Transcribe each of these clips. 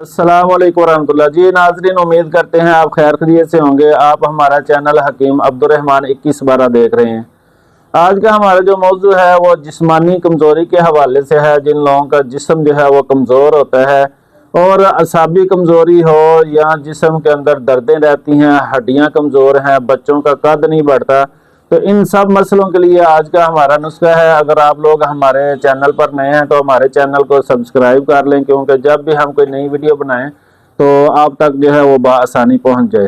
अस्सलाम वालेकुम रहमतुल्लाह। जी नाजरीन, उम्मीद करते हैं आप खैर खैरियत से होंगे। आप हमारा चैनल हकीम अब्दुर्रहमान 2112 देख रहे हैं। आज का हमारा जो मौजू है वो जिस्मानी कमज़ोरी के हवाले से है। जिन लोगों का जिस्म जो है वो कमज़ोर होता है और असाबी कमज़ोरी हो या जिस्म के अंदर दर्दें रहती हैं, हड्डियां कमज़ोर हैं, बच्चों का कद नहीं बढ़ता, तो इन सब मसलों के लिए आज का हमारा नुस्खा है। अगर आप लोग हमारे चैनल पर नए हैं तो हमारे चैनल को सब्सक्राइब कर लें, क्योंकि जब भी हम कोई नई वीडियो बनाएं तो आप तक जो है वो बआसानी पहुंच जाए।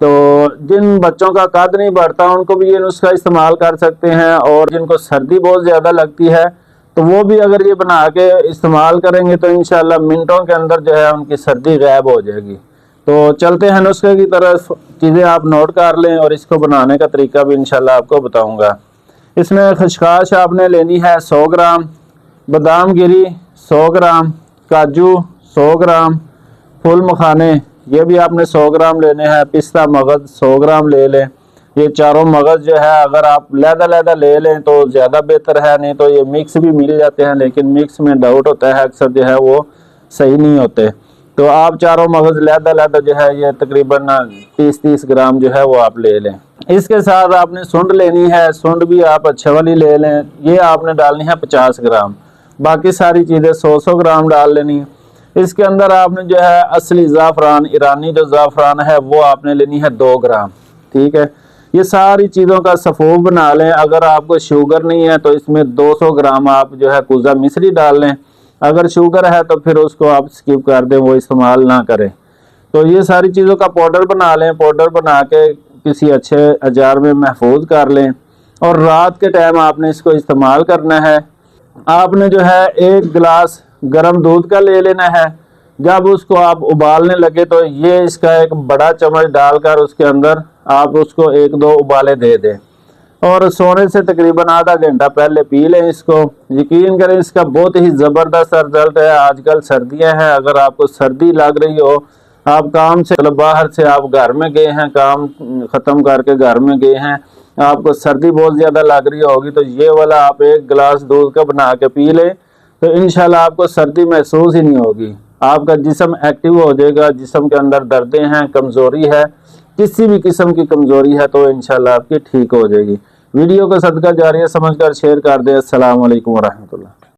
तो जिन बच्चों का कद नहीं बढ़ता उनको भी ये नुस्खा इस्तेमाल कर सकते हैं, और जिनको सर्दी बहुत ज़्यादा लगती है तो वो भी अगर ये बना के इस्तेमाल करेंगे तो इंशाल्लाह मिनटों के अंदर जो है उनकी सर्दी गायब हो जाएगी। तो चलते हैं नुस्खे की तरफ। चीज़ें आप नोट कर लें और इसको बनाने का तरीका भी इंशाल्लाह आपको बताऊंगा। इसमें खशखाश आपने लेनी है 100 ग्राम, बादाम गिरी 100 ग्राम, काजू 100 ग्राम, फूल मखाने ये भी आपने 100 ग्राम लेने हैं, पिस्ता मगज़ 100 ग्राम ले लें। ये चारों मगज़ जो है अगर आप लहदा ले लें तो ज़्यादा बेहतर है, नहीं तो ये मिक्स भी मिल जाते हैं, लेकिन मिक्स में डाउट होता है, अक्सर जो है वो सही नहीं होते। तो आप चारों मगज़ लहदा जो है ये तकरीबन 30 ग्राम जो है वो आप ले लें। इसके साथ आपने सुंड लेनी है, सुंड भी आप अच्छे वाली ले लें, ये आपने डालनी है 50 ग्राम। बाकी सारी चीज़ें 100 ग्राम डाल लेनी। इसके अंदर आपने जो है असली ज़ाफ़रान, ईरानी जो ज़ाफ़रान है वो आपने लेनी है 2 ग्राम। ठीक है, ये सारी चीज़ों का सफ़ूफ बना लें। अगर आपको शुगर नहीं है तो इसमें 200 ग्राम आप जो है कुज़ा मिश्री डाल लें। अगर शुगर है तो फिर उसको आप स्किप कर दें, वो इस्तेमाल ना करें। तो ये सारी चीज़ों का पाउडर बना लें। पाउडर बना के किसी अच्छे अजार में महफूज कर लें, और रात के टाइम आपने इसको इस्तेमाल करना है। आपने जो है 1 गिलास गर्म दूध का ले लेना है। जब उसको आप उबालने लगे तो ये इसका एक बड़ा चम्मच डालकर उसके अंदर आप उसको 1-2 उबाले दे दें, और सोने से तकरीबन आधा घंटा पहले पी लें इसको। यकीन करें इसका बहुत ही ज़बरदस्त रिजल्ट है। आजकल सर्दियां हैं, अगर आपको सर्दी लग रही हो, आप काम से मतलब बाहर से आप घर में गए हैं, काम ख़त्म करके घर में गए हैं, आपको सर्दी बहुत ज़्यादा लग रही होगी, तो ये वाला आप 1 गिलास दूध का बना के पी लें तो इंशाल्लाह आपको सर्दी महसूस ही नहीं होगी। आपका जिस्म एक्टिव हो जाएगा। जिस्म के अंदर दर्दें हैं, कमज़ोरी है, किसी भी किस्म की कमज़ोरी है तो इंशाल्लाह आपकी ठीक हो जाएगी। वीडियो को सदका जारिया समझकर शेयर कर दें। अस्सलाम वालेकुम रहमतुल्लाह।